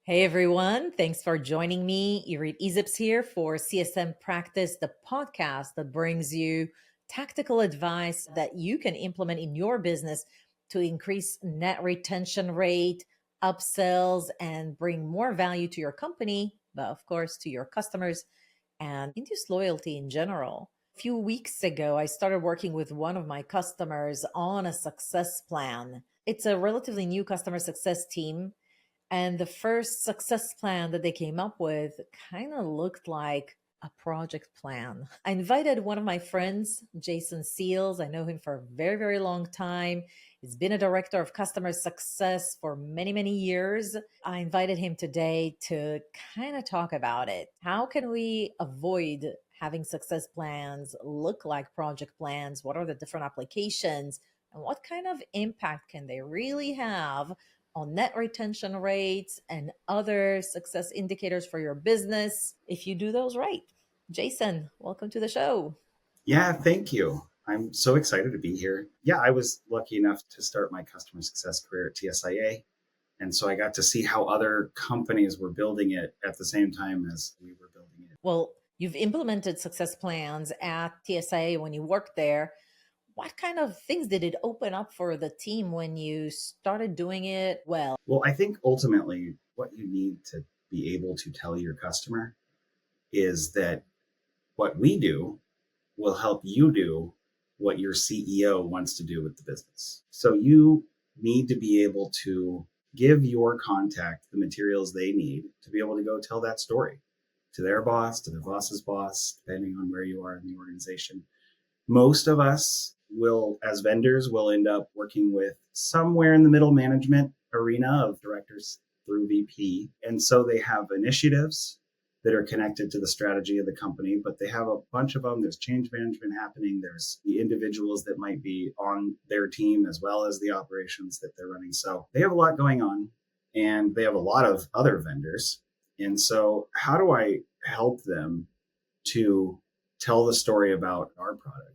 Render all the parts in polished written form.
Hey everyone, thanks for joining me. 𝐸𝐕𝐆𝐇𝐋𝐈𝐆𝐇𝐋 here for CSM Practice, the podcast that brings you tactical advice that you can implement in your business to increase net retention rate, upsells, and bring more value to your company, but of course to your customers and induce loyalty in general. A few weeks ago, I started working with one of my customers on a success plan. It's a relatively new customer success team, and the first success plan that they came up with kind of looked like a project plan. I invited one of my friends, Jason Seals. I know him for a very, very long time. He's been a director of customer success for many, many years. I invited him today to kind of talk about it. How can we avoid having success plans look like project plans? What are the different applications? And what kind of impact can they really have on net retention rates and other success indicators for your business if you do those right? Jason, welcome to the show. Yeah, thank you. I'm so excited to be here. Yeah, I was lucky enough to start my customer success career at TSIA. And so I got to see how other companies were building it at the same time as we were building it. Well, you've implemented success plans at TSIA when you worked there. What kind of things did it open up for the team when you started doing it well? Well, I think ultimately what you need to be able to tell your customer is that what we do will help you do what your CEO wants to do with the business. So you need to be able to give your contact the materials they need to be able to go tell that story to their boss, to their boss's boss, depending on where you are in the organization. Most of us will, as vendors, will end up working with somewhere in the middle management arena of directors through VP. And so they have initiatives that are connected to the strategy of the company, but they have a bunch of them. There's change management happening. There's the individuals that might be on their team as well as the operations that they're running. So they have a lot going on, and they have a lot of other vendors. And so how do I help them to tell the story about our product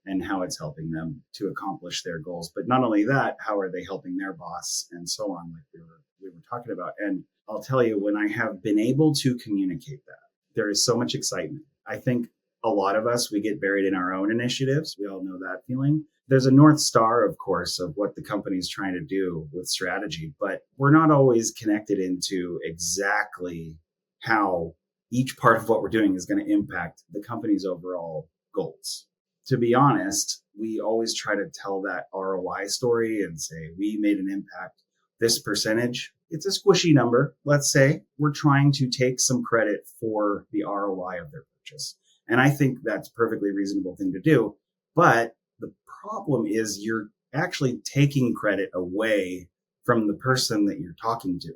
and how it's helping them to accomplish their goals? But not only that, how are they helping their boss and so on, like we were talking about. And I'll tell you, when I have been able to communicate that, there is so much excitement. I think a lot of us, we get buried in our own initiatives. We all know that feeling. There's a North Star, of course, of what the company is trying to do with strategy, but we're not always connected into exactly how each part of what we're doing is going to impact the company's overall goals. To be honest, we always try to tell that ROI story and say, we made an impact this percentage. It's a squishy number. Let's say we're trying to take some credit for the ROI of their purchase. And I think that's a perfectly reasonable thing to do. But the problem is you're actually taking credit away from the person that you're talking to.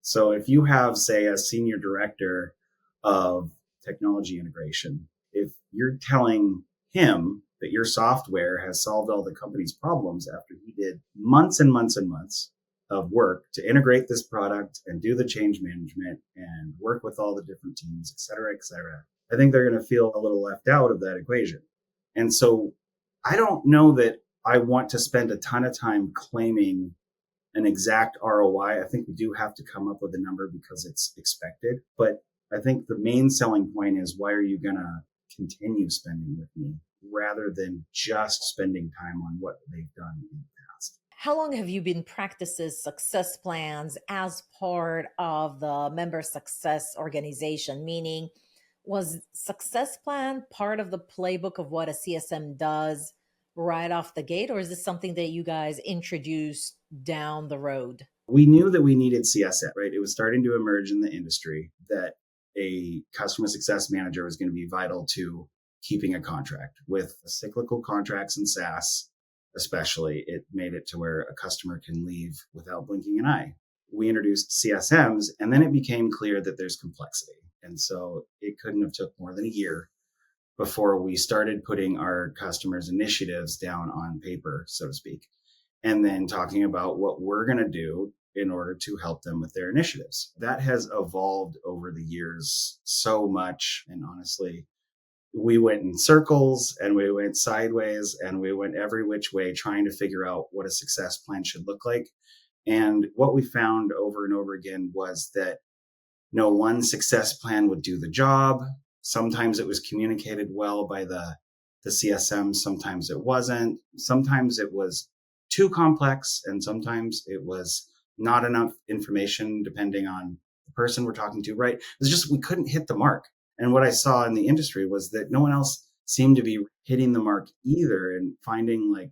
So if you have, say, a senior director of technology integration, if you're telling him that your software has solved all the company's problems after he did months and months and months of work to integrate this product and do the change management and work with all the different teams, et cetera, I think they're going to feel a little left out of that equation. And so I don't know that I want to spend a ton of time claiming an exact ROI. I think we do have to come up with a number because it's expected. But I think the main selling point is, why are you going to continue spending with me rather than just spending time on what they've done in the past? How long have you been practicing success plans as part of the member success organization? Meaning, was success plan part of the playbook of what a CSM does right off the gate, or is this something that you guys introduced down the road? We knew that we needed CSM, right? It was starting to emerge in the industry that a customer success manager was going to be vital to keeping a contract. With cyclical contracts and SaaS, especially, it made it to where a customer can leave without blinking an eye. We introduced CSMs, and then it became clear that there's complexity. And so it couldn't have took more than a year before we started putting our customers' initiatives down on paper, so to speak, and then talking about what we're going to do in order to help them with their initiatives. That has evolved over the years so much. And honestly, we went in circles and we went sideways and we went every which way trying to figure out what a success plan should look like. And what we found over and over again was that no one success plan would do the job. Sometimes it was communicated well by the CSM, sometimes it wasn't. Sometimes it was too complex, and sometimes it was not enough information depending on the person we're talking to, right? It's just we couldn't hit the mark. And what I saw in the industry was that no one else seemed to be hitting the mark either and finding like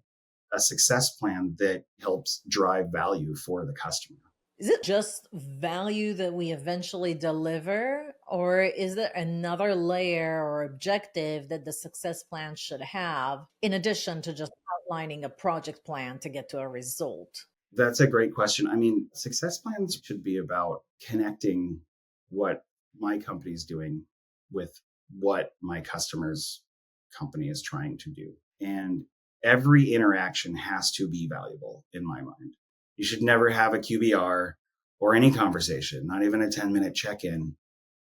a success plan that helps drive value for the customer. Is it just value that we eventually deliver, or is there another layer or objective that the success plan should have in addition to just outlining a project plan to get to a result? That's a great question. I mean, success plans should be about connecting what my company is doing with what my customer's company is trying to do. And every interaction has to be valuable in my mind. You should never have a QBR or any conversation, not even a 10-minute check-in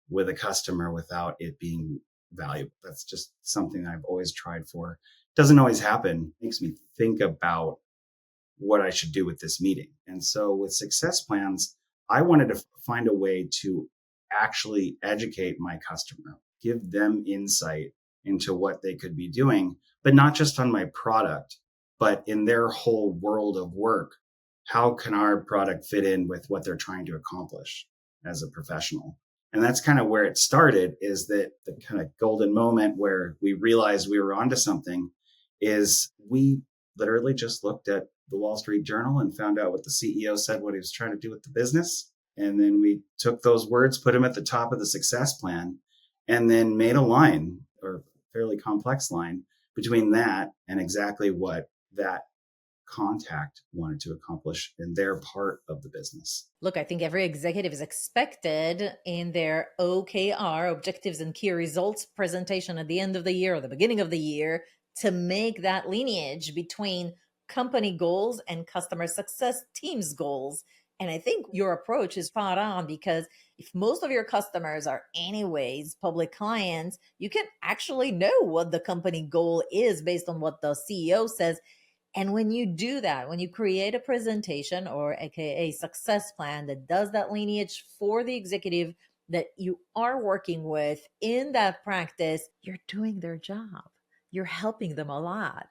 with a customer without it being valuable. That's just something I've always tried for. Doesn't always happen. It makes me think about what I should do with this meeting. And so with success plans, I wanted to find a way to actually educate my customer, give them insight into what they could be doing, but not just on my product, but in their whole world of work. How can our product fit in with what they're trying to accomplish as a professional? And that's kind of where it started, is that the kind of golden moment where we realized we were onto something is we literally just looked at the Wall Street Journal and found out what the CEO said, what he was trying to do with the business. And then we took those words, put them at the top of the success plan, and then made a line, or fairly complex line, between that and exactly what that contact wanted to accomplish in their part of the business. Look, I think every executive is expected in their OKR, objectives and key results presentation at the end of the year or the beginning of the year, to make that lineage between company goals and customer success team's goals. And I think your approach is spot on, because if most of your customers are anyways public clients, you can actually know what the company goal is based on what the CEO says. And when you do that, when you create a presentation or AKA success plan that does that lineage for the executive that you are working with in that practice, you're doing their job. You're helping them a lot.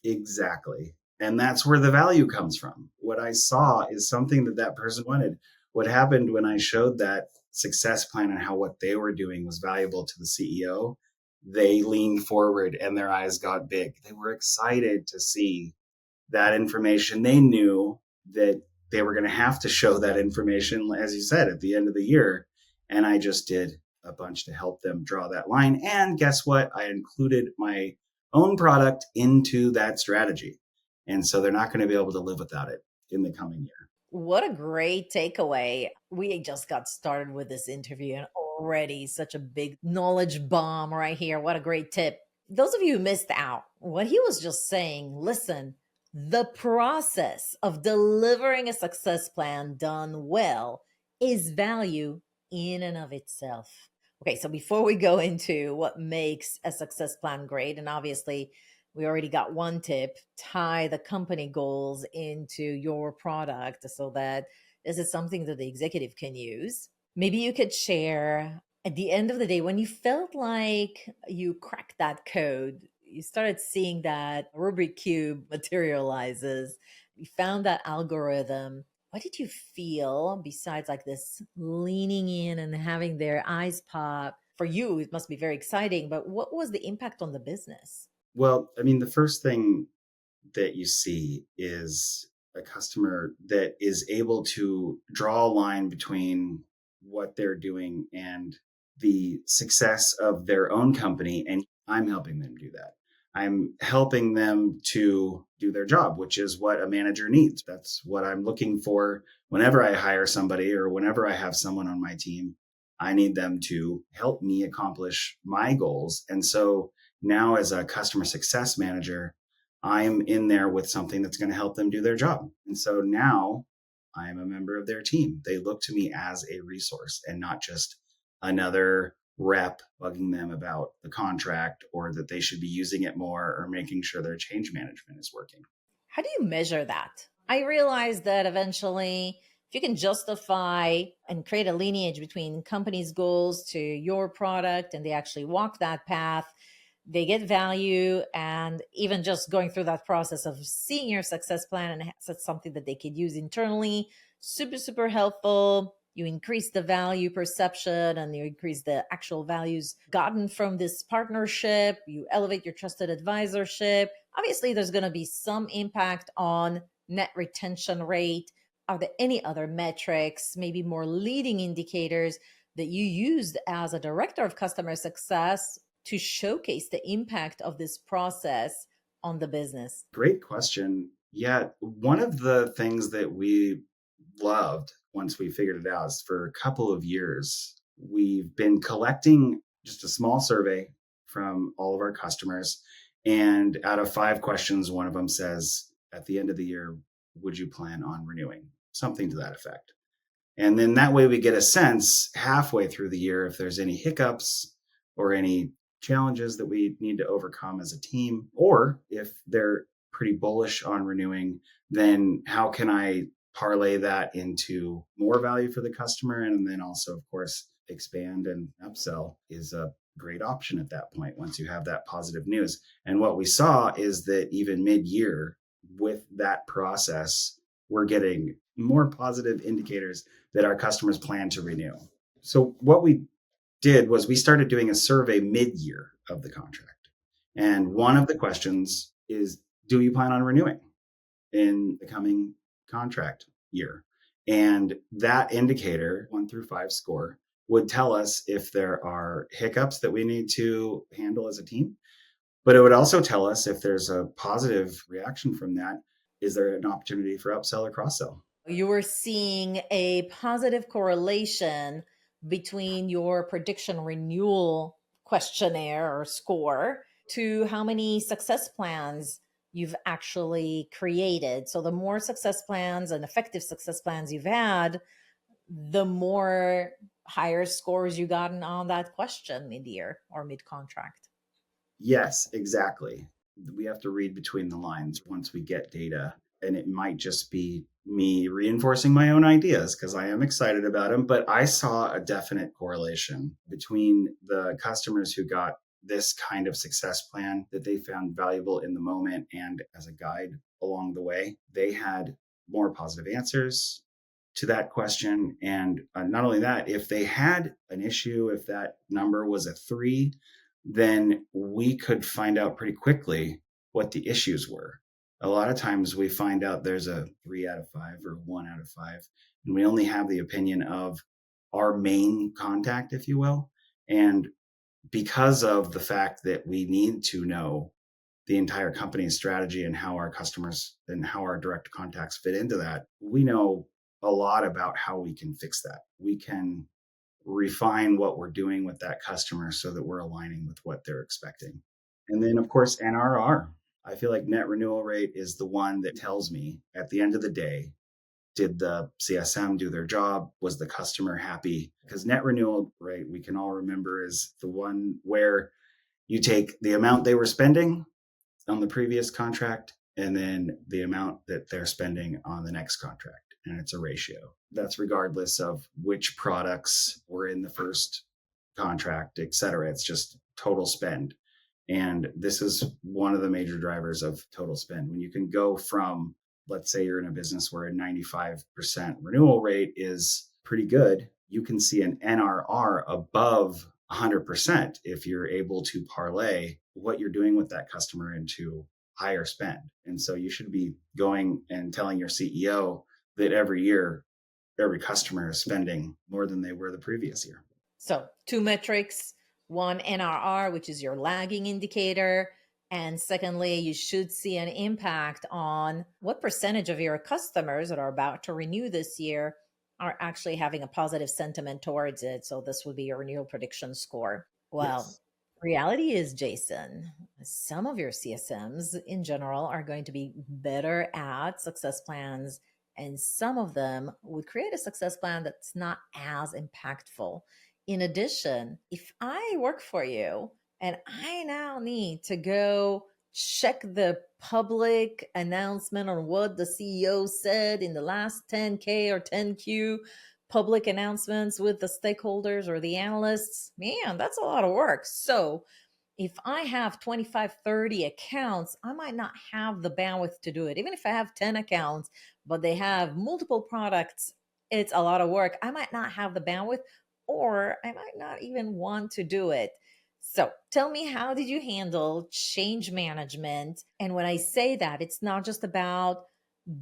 Exactly. And that's where the value comes from. What I saw is something that that person wanted. What happened when I showed that success plan and how what they were doing was valuable to the CEO, they leaned forward and their eyes got big. They were excited to see that information. They knew that they were going to have to show that information, as you said, at the end of the year. And I just did a bunch to help them draw that line. And guess what? I included my own product into that strategy. And so they're not going to be able to live without it in the coming year. What a great takeaway. We just got started with this interview and already such a big knowledge bomb right here. What a great tip. Those of you who missed out, what he was just saying, listen, the process of delivering a success plan done well is value in and of itself. Okay, so before we go into what makes a success plan great, and obviously we already got one tip: tie the company goals into your product so that this is something that the executive can use. Maybe you could share at the end of the day, when you felt like you cracked that code, you started seeing that Rubik Cube materializes, you found that algorithm. What did you feel besides like this leaning in and having their eyes pop? For you, it must be very exciting, but what was the impact on the business? Well, I mean, the first thing that you see is a customer that is able to draw a line between what they're doing and the success of their own company. And I'm helping them do that. I'm helping them to do their job, which is what a manager needs. That's what I'm looking for whenever I hire somebody or whenever I have someone on my team. I need them to help me accomplish my goals. And so now, as a customer success manager, I'm in there with something that's going to help them do their job. And so now I am a member of their team. They look to me as a resource and not just another rep bugging them about the contract or that they should be using it more or making sure their change management is working. How do you measure that? I realized that eventually, if you can justify and create a lineage between companies' goals to your product and they actually walk that path, they get value. And even just going through that process of seeing your success plan and that's something that they could use internally, super, super helpful. You increase the value perception and you increase the actual values gotten from this partnership. You elevate your trusted advisorship. Obviously, there's going to be some impact on net retention rate. Are there any other metrics, maybe more leading indicators that you used as a director of customer success to showcase the impact of this process on the business? Great question. Yeah, one of the things that we loved once we figured it out is for a couple of years, we've been collecting just a small survey from all of our customers. And out of 5 questions, one of them says, at the end of the year, would you plan on renewing? Something to that effect. And then that way we get a sense halfway through the year if there's any hiccups or any challenges that we need to overcome as a team, or if they're pretty bullish on renewing, then how can I parlay that into more value for the customer? And then also, of course, expand and upsell is a great option at that point once you have that positive news. And what we saw is that even mid year with that process, we're getting more positive indicators that our customers plan to renew. So what we did was we started doing a survey mid-year of the contract. And one of the questions is, do you plan on renewing in the coming contract year? And that indicator, 1 through 5 score, would tell us if there are hiccups that we need to handle as a team. But it would also tell us if there's a positive reaction from that, is there an opportunity for upsell or cross sell? You were seeing a positive correlation between your prediction renewal questionnaire or score to how many success plans you've actually created. So, the more success plans and effective success plans you've had, the more higher scores you gotten on that question mid year or mid contract. Yes, exactly. We have to read between the lines once we get data. And it might just be me reinforcing my own ideas because I am excited about them. But I saw a definite correlation between the customers who got this kind of success plan that they found valuable in the moment and as a guide along the way. They had more positive answers to that question. And not only that, if they had an issue, if that number was a 3, then we could find out pretty quickly what the issues were. A lot of times we find out there's a 3 out of 5 or 1 out of 5, and we only have the opinion of our main contact, if you will. And because of the fact that we need to know the entire company's strategy and how our customers and how our direct contacts fit into that, we know a lot about how we can fix that. We can refine what we're doing with that customer so that we're aligning with what they're expecting. And then, of course, NRR. I feel like net renewal rate is the one that tells me at the end of the day, did the CSM do their job? Was the customer happy? Because net renewal rate, we can all remember, is the one where you take the amount they were spending on the previous contract and then the amount that they're spending on the next contract. And it's a ratio. That's regardless of which products were in the first contract, et cetera. It's just total spend. And this is one of the major drivers of total spend. When you can go from, let's say you're in a business where a 95% renewal rate is pretty good, you can see an NRR above 100% if you're able to parlay what you're doing with that customer into higher spend. And so you should be going and telling your CEO that every year, every customer is spending more than they were the previous year. So, 2 metrics: one, NRR, which is your lagging indicator. And secondly, you should see an impact on what percentage of your customers that are about to renew this year are actually having a positive sentiment towards it. So, this would be your renewal prediction score. Well, Yes. reality is, Jason, some of your CSMs in general are going to be better at success plans, and some of them would create a success plan that's not as impactful. In addition, if I work for you and I now need to go check the public announcement on what the CEO said in the last 10K or 10Q public announcements with the stakeholders or the analysts. Man, that's a lot of work. So if I have 25, 30 accounts, I might not have the bandwidth to do it. Even if I have 10 accounts, but they have multiple products, it's a lot of work. I might not have the bandwidth, or I might not even want to do it. So tell me, how did you handle change management? And when I say that, it's not just about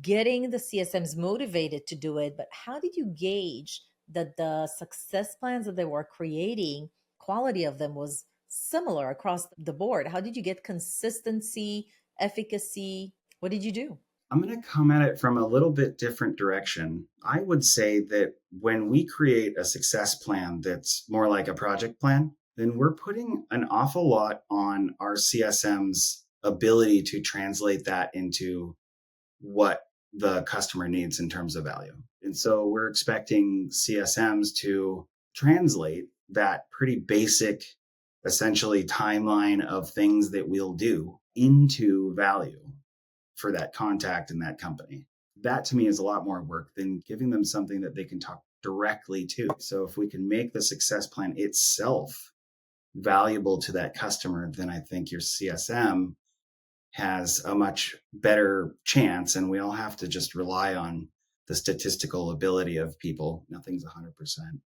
getting the CSMs motivated to do it, but how did you gauge that the success plans that they were creating, quality of them was similar across the board? How did you get consistency, efficacy? What did you do? I'm going to come at it from a little bit different direction. I would say that when we create a success plan that's more like a project plan, then we're putting an awful lot on our CSM's ability to translate that into what the customer needs in terms of value. And so we're expecting CSMs to translate that pretty basic, essentially timeline of things that we'll do into value for that contact in that company. That to me is a lot more work than giving them something that they can talk directly to. So if we can make the success plan itself valuable to that customer, then I think your CSM has a much better chance. And we all have to just rely on the statistical ability of people. Nothing's 100%.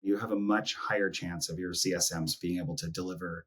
You have a much higher chance of your CSMs being able to deliver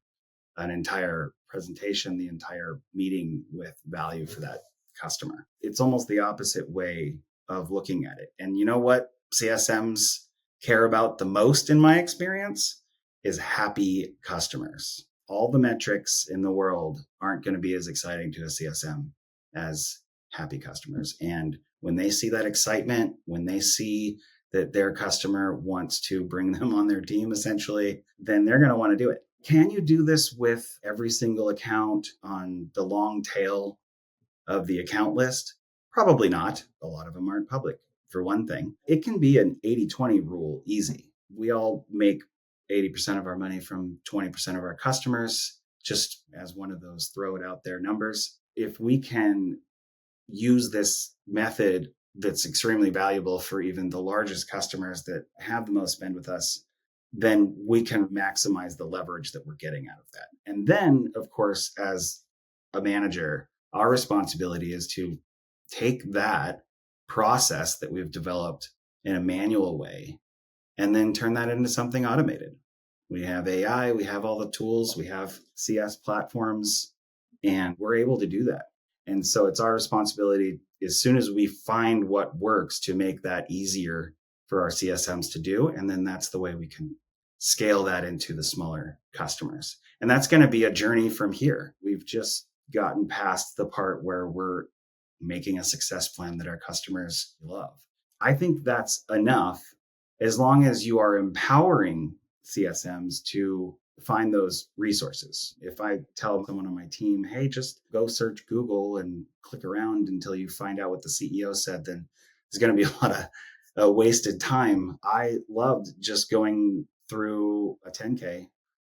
an entire presentation, the entire meeting with value for that customer. It's almost the opposite way of looking at it. And you know what CSMs care about the most in my experience is happy customers. All the metrics in the world aren't going to be as exciting to a CSM as happy customers. And when they see that excitement, when they see that their customer wants to bring them on their team, essentially, then they're going to want to do it. Can you do this with every single account on the long tail of the account list? Probably not. A lot of them aren't public, for one thing. It can be an 80-20 rule easy. We all make 80% of our money from 20% of our customers, just as one of those throw it out there numbers. If we can use this method that's extremely valuable for even the largest customers that have the most spend with us, then we can maximize the leverage that we're getting out of that. And then, of course, as a manager, our responsibility is to take that process that we've developed in a manual way and then turn that into something automated. We have AI, we have all the tools, we have CS platforms, and we're able to do that. And so it's our responsibility, as soon as we find what works, to make that easier for our CSMs to do. And then that's the way we can scale that into the smaller customers. And that's going to be a journey from here. We've just gotten past the part where we're making a success plan that our customers love. I think that's enough, as long as you are empowering CSMs to find those resources. If I tell someone on my team, hey, just go search Google and click around until you find out what the CEO said, then there's going to be a lot of wasted time. I loved just going through a 10K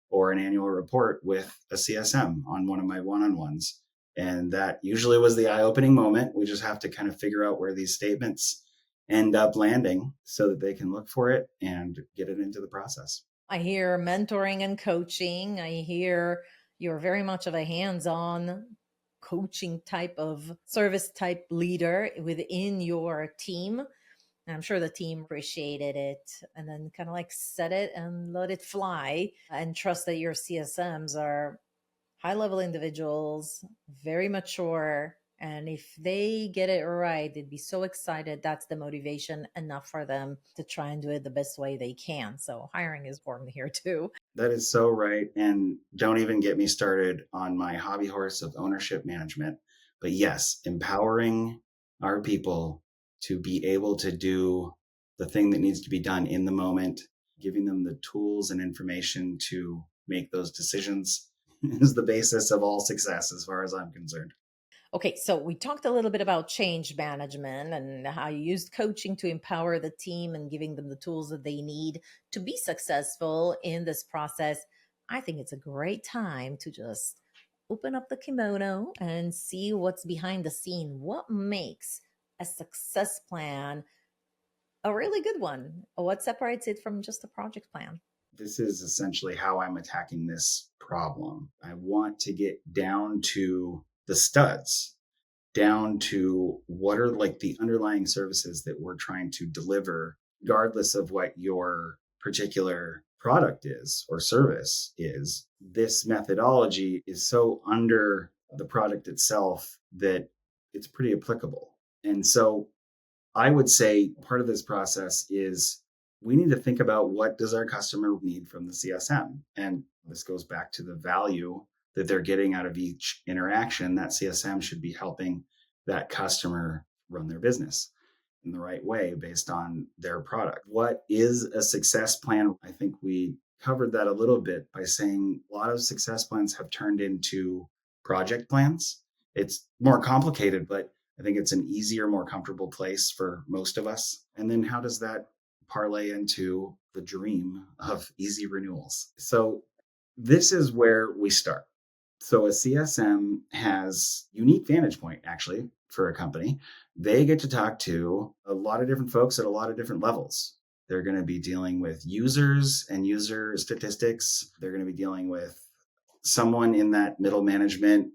or an annual report with a CSM on one of my one-on-ones. And that usually was the eye-opening moment. We just have to kind of figure out where these statements end up landing so that they can look for it and get it into the process. I hear mentoring and coaching. I hear you're very much of a hands-on coaching type of service type leader within your team. And I'm sure the team appreciated it, and then kind of like set it and let it fly and trust that your CSMs are high level individuals, very mature. And if they get it right, they'd be so excited. That's the motivation enough for them to try and do it the best way they can. So hiring is important here too. That is so right. And don't even get me started on my hobby horse of ownership management. But yes, empowering our people to be able to do the thing that needs to be done in the moment, giving them the tools and information to make those decisions is the basis of all success, as far as I'm concerned. Okay, so we talked a little bit about change management and how you used coaching to empower the team and giving them the tools that they need to be successful in this process. I think it's a great time to just open up the kimono and see what's behind the scene. What makes a success plan a really good one? What separates it from just a project plan? This is essentially how I'm attacking this problem. I want to get down to the studs, down to what are like the underlying services that we're trying to deliver, regardless of what your particular product is or service is. This methodology is so under the product itself that it's pretty applicable. And so I would say part of this process is we need to think about what does our customer need from the CSM. And this goes back to the value that they're getting out of each interaction. That CSM should be helping that customer run their business in the right way based on their product. What is a success plan? I think we covered that a little bit by saying a lot of success plans have turned into project plans. It's more complicated, but I think it's an easier, more comfortable place for most of us. And then how does that parlay into the dream of easy renewals? So this is where we start. So a CSM has unique vantage point actually for a company. They get to talk to a lot of different folks at a lot of different levels. They're going to be dealing with users and user statistics. They're going to be dealing with someone in that middle management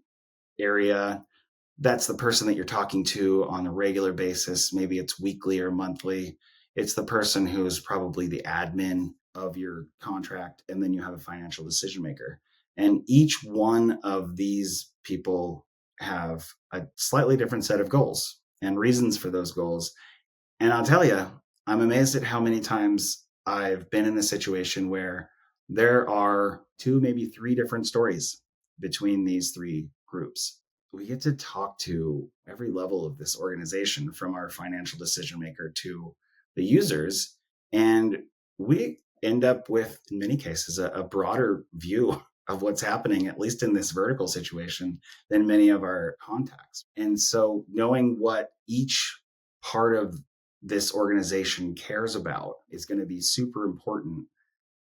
area. That's the person that you're talking to on a regular basis. Maybe it's weekly or monthly. It's the person who's probably the admin of your contract. And then you have a financial decision maker. And each one of these people have a slightly different set of goals and reasons for those goals. And I'll tell you, I'm amazed at how many times I've been in a situation where there are 2, maybe 3 different stories between these 3 groups. We get to talk to every level of this organization, from our financial decision maker to the users. And we end up with, in many cases, a broader view of what's happening, at least in this vertical situation, than many of our contacts. And so knowing what each part of this organization cares about is going to be super important,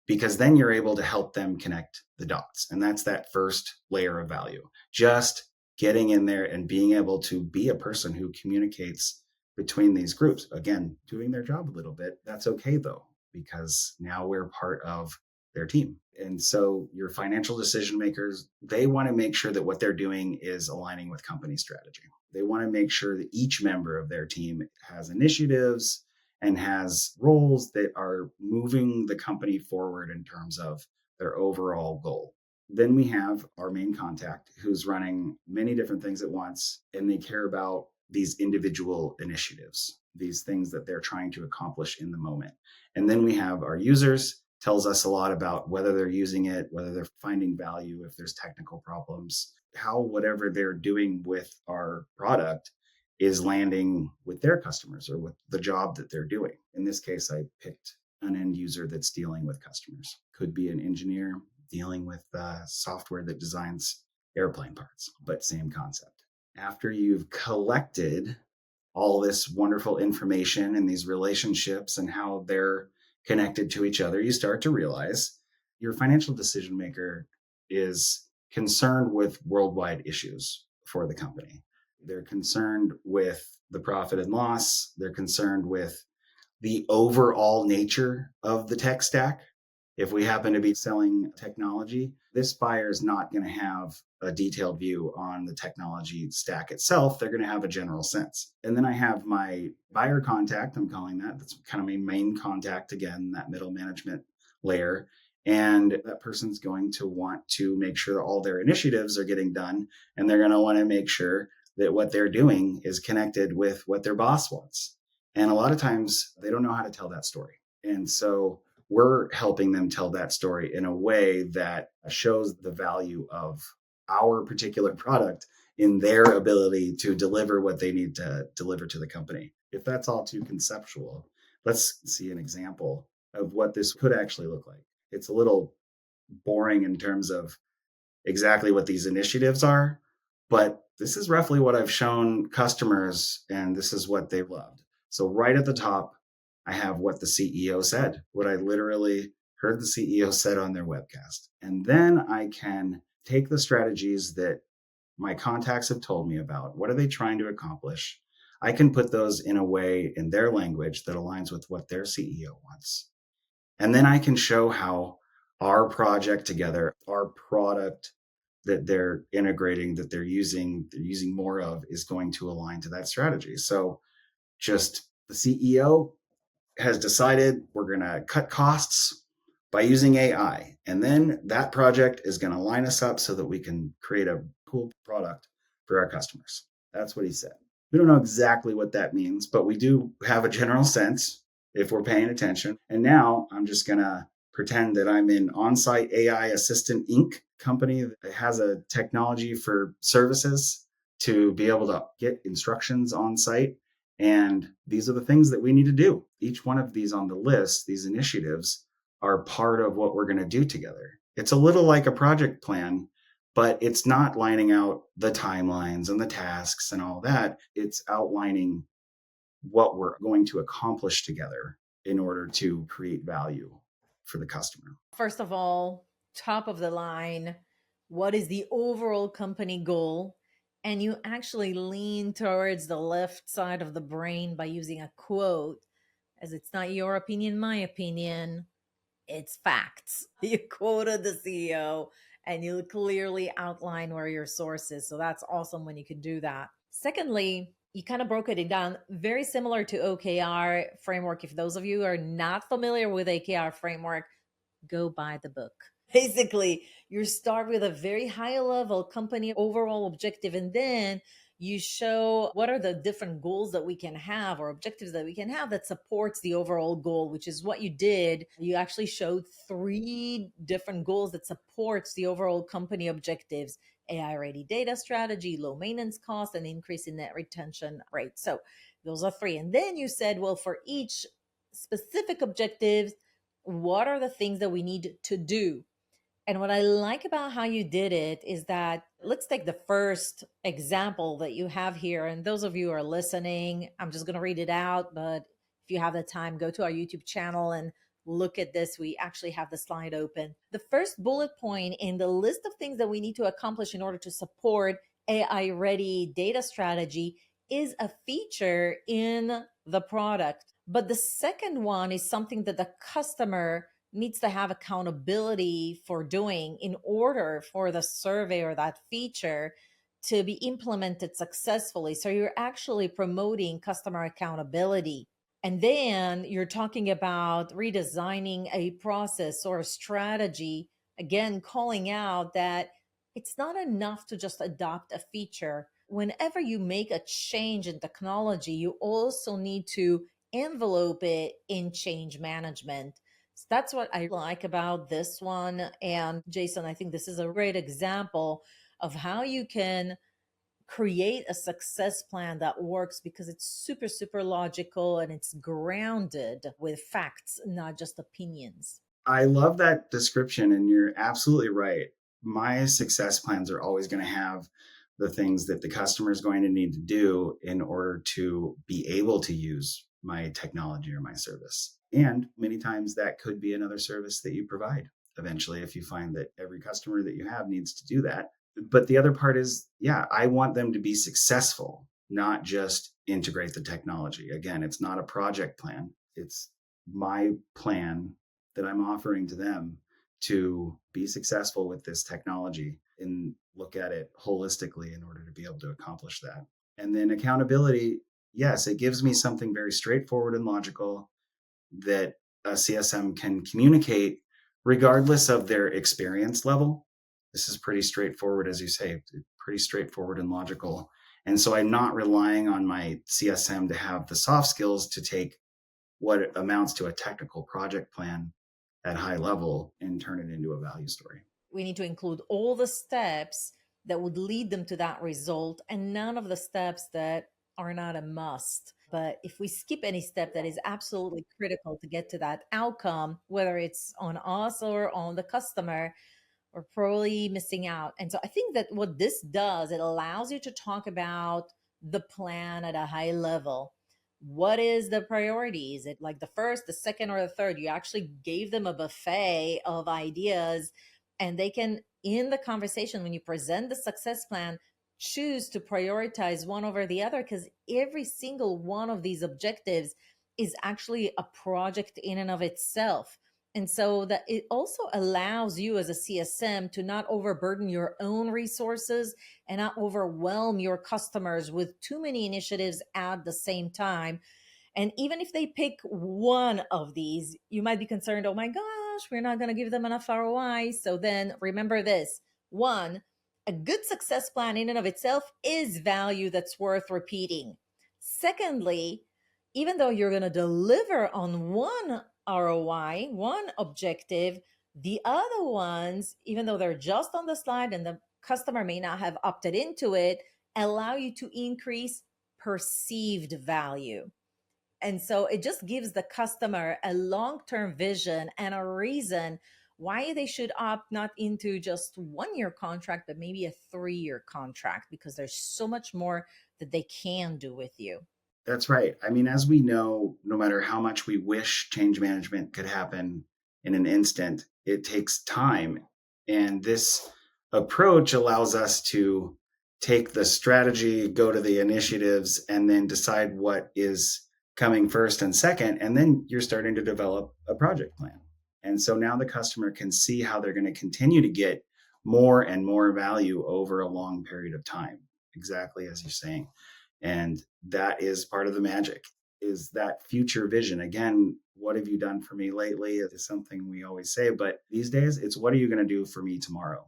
because then you're able to help them connect the dots. And that's that first layer of value. Just getting in there and being able to be a person who communicates between these groups. Again, doing their job a little bit. That's okay though, because now we're part of their team. And so your financial decision makers, they want to make sure that what they're doing is aligning with company strategy. They want to make sure that each member of their team has initiatives and has roles that are moving the company forward in terms of their overall goal. Then we have our main contact who's running many different things at once, and they care about these individual initiatives, these things that they're trying to accomplish in the moment. And then we have our users, tells us a lot about whether they're using it, whether they're finding value, if there's technical problems, how whatever they're doing with our product is landing with their customers or with the job that they're doing. In this case, I picked an end user that's dealing with customers. Could be an engineer dealing with software that designs airplane parts, but same concept. After you've collected all this wonderful information and these relationships and how they're connected to each other, you start to realize your financial decision maker is concerned with worldwide issues for the company. They're concerned with the profit and loss. They're concerned with the overall nature of the tech stack. If we happen to be selling technology, this buyer is not going to have a detailed view on the technology stack itself. They're going to have a general sense. And then I have my buyer contact, I'm calling that. That's kind of my main contact, again, that middle management layer. And that person's going to want to make sure that all their initiatives are getting done. And they're going to want to make sure that what they're doing is connected with what their boss wants. And a lot of times they don't know how to tell that story. And so we're helping them tell that story in a way that shows the value of our particular product in their ability to deliver what they need to deliver to the company. If that's all too conceptual, let's see an example of what this could actually look like. It's a little boring in terms of exactly what these initiatives are, but this is roughly what I've shown customers, and this is what they loved. So right at the top, I have what the CEO said, what I literally heard the CEO said on their webcast. And then I can take the strategies that my contacts have told me about. What are they trying to accomplish? I can put those in a way in their language that aligns with what their CEO wants. And then I can show how our project together, our product that they're integrating, that they're using more of, is going to align to that strategy. So just the CEO has decided we're going to cut costs by using AI. And then that project is going to line us up so that we can create a cool product for our customers. That's what he said. We don't know exactly what that means, but we do have a general sense if we're paying attention. And now I'm just going to pretend that I'm in On-Site AI Assistant Inc. company that has a technology for services to be able to get instructions on site. And these are the things that we need to do. Each one of these on the list, these initiatives, are part of what we're going to do together. It's a little like a project plan, but it's not lining out the timelines and the tasks and all that. It's outlining what we're going to accomplish together in order to create value for the customer. First of all, top of the line, what is the overall company goal? And you actually lean towards the left side of the brain by using a quote, as it's not your opinion, my opinion, it's facts. You quoted the CEO and you clearly outline where your source is. So that's awesome when you can do that. Secondly, you kind of broke it down very similar to OKR framework. If those of you are not familiar with OKR framework, go buy the book. Basically, you start with a very high level company overall objective, and then you show what are the different goals that we can have or objectives that we can have that supports the overall goal, which is what you did. You actually showed 3 different goals that supports the overall company objectives: AI ready data strategy, low maintenance cost, and increase in net retention rate. So those are 3. And then you said, well, for each specific objectives, what are the things that we need to do? And what I like about how you did it is that, let's take the first example that you have here. And those of you who are listening, I'm just going to read it out. But if you have the time, go to our YouTube channel and look at this. We actually have the slide open. The first bullet point in the list of things that we need to accomplish in order to support AI ready data strategy is a feature in the product. But the second one is something that the customer needs to have accountability for doing in order for the survey or that feature to be implemented successfully. So you're actually promoting customer accountability. And then you're talking about redesigning a process or a strategy, again, calling out that it's not enough to just adopt a feature. Whenever you make a change in technology, you also need to envelope it in change management. So that's what I like about this one. And Jason, I think this is a great example of how you can create a success plan that works because it's super, super logical and it's grounded with facts, not just opinions. I love that description, and you're absolutely right. My success plans are always going to have the things that the customer is going to need to do in order to be able to use my technology or my service. And many times that could be another service that you provide eventually, if you find that every customer that you have needs to do that. But the other part is, yeah, I want them to be successful, not just integrate the technology. Again, it's not a project plan. It's my plan that I'm offering to them to be successful with this technology and look at it holistically in order to be able to accomplish that. And then accountability, yes, it gives me something very straightforward and logical that a CSM can communicate regardless of their experience level. This is pretty straightforward, as you say, pretty straightforward and logical. And so I'm not relying on my CSM to have the soft skills to take what amounts to a technical project plan at high level and turn it into a value story. We need to include all the steps that would lead them to that result and none of the steps that are not a must. But if we skip any step that is absolutely critical to get to that outcome, whether it's on us or on the customer, we're probably missing out. And so I think that what this does, it allows you to talk about the plan at a high level. What is the priority? Is it like the first, the second, or the third? You actually gave them a buffet of ideas And they can, in the conversation, when you present the success plan, choose to prioritize one over the other, because every single one of these objectives is actually a project in and of itself. And so that it also allows you as a CSM to not overburden your own resources and not overwhelm your customers with too many initiatives at the same time. And even if they pick one of these, you might be concerned, oh my gosh, we're not going to give them enough ROI. So then remember this: one, a good success plan in and of itself is value that's worth repeating. Secondly, even though you're going to deliver on one ROI, one objective, the other ones, even though they're just on the slide and the customer may not have opted into it, allow you to increase perceived value. And so it just gives the customer a long-term vision and a reason why they should opt not into just 1 year contract, but maybe a 3 year contract, because there's so much more that they can do with you. That's right. I mean, as we know, no matter how much we wish change management could happen in an instant, it takes time. And this approach allows us to take the strategy, go to the initiatives, and then decide what is coming first and second. And then you're starting to develop a project plan. And so now the customer can see how they're going to continue to get more and more value over a long period of time, exactly as you're saying. And that is part of the magic, is that future vision. Again, what have you done for me lately is something we always say, but these days it's what are you going to do for me tomorrow?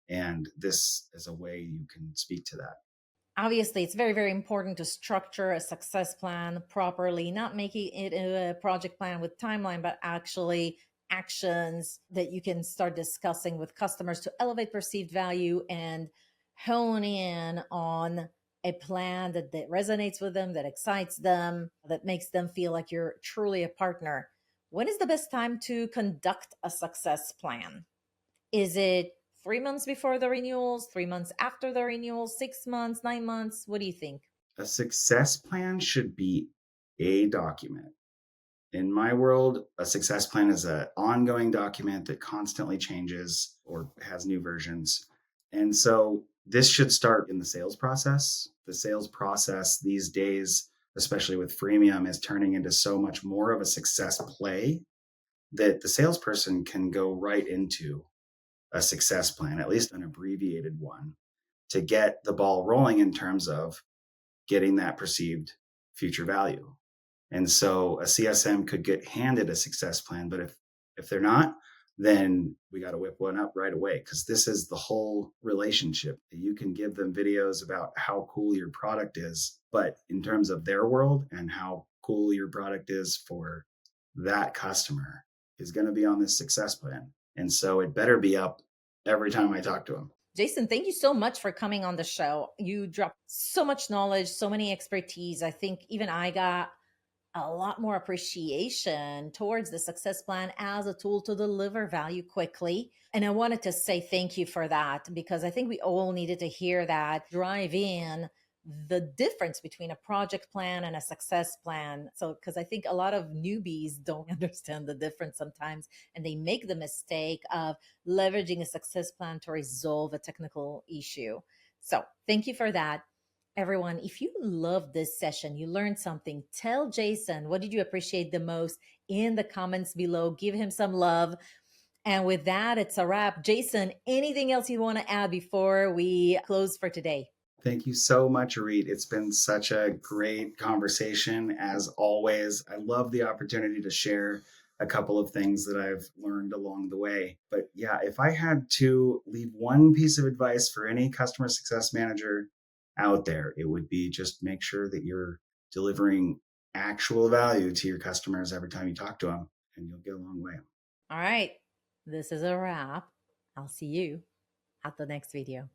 And this is a way you can speak to that. Obviously, it's very, very important to structure a success plan properly, not making it a project plan with timeline, but actually actions that you can start discussing with customers to elevate perceived value and hone in on a plan that resonates with them, that excites them, that makes them feel like you're truly a partner. When is the best time to conduct a success plan? Is it 3 months before the renewals, 3 months after the renewals, 6 months, 9 months? What do you think? A success plan should be a document. In my world, a success plan is an ongoing document that constantly changes or has new versions. And so this should start in the sales process. The sales process these days, especially with freemium, is turning into so much more of a success play that the salesperson can go right into a success plan, at least an abbreviated one, to get the ball rolling in terms of getting that perceived future value. And so a CSM could get handed a success plan, but if they're not, then we got to whip one up right away, because this is the whole relationship. You can give them videos about how cool your product is, but in terms of their world and how cool your product is for that customer is going to be on this success plan. And so it better be up every time I talk to them. Jason, thank you so much for coming on the show. You dropped so much knowledge, so many expertise. I think even I got a lot more appreciation towards the success plan as a tool to deliver value quickly. And I wanted to say thank you for that, because I think we all needed to hear that, drive in the difference between a project plan and a success plan. So, because I think a lot of newbies don't understand the difference sometimes, and they make the mistake of leveraging a success plan to resolve a technical issue. So, thank you for that. Everyone, if you loved this session, you learned something, tell Jason what did you appreciate the most in the comments below. Give him some love. And with that, it's a wrap. Jason, anything else you want to add before we close for today? Thank you so much, Irit. It's been such a great conversation, as always. I love the opportunity to share a couple of things that I've learned along the way. But yeah, if I had to leave one piece of advice for any customer success manager out there, it would be just make sure that you're delivering actual value to your customers every time you talk to them, and you'll get a long way. All right. This is a wrap. I'll see you at the next video.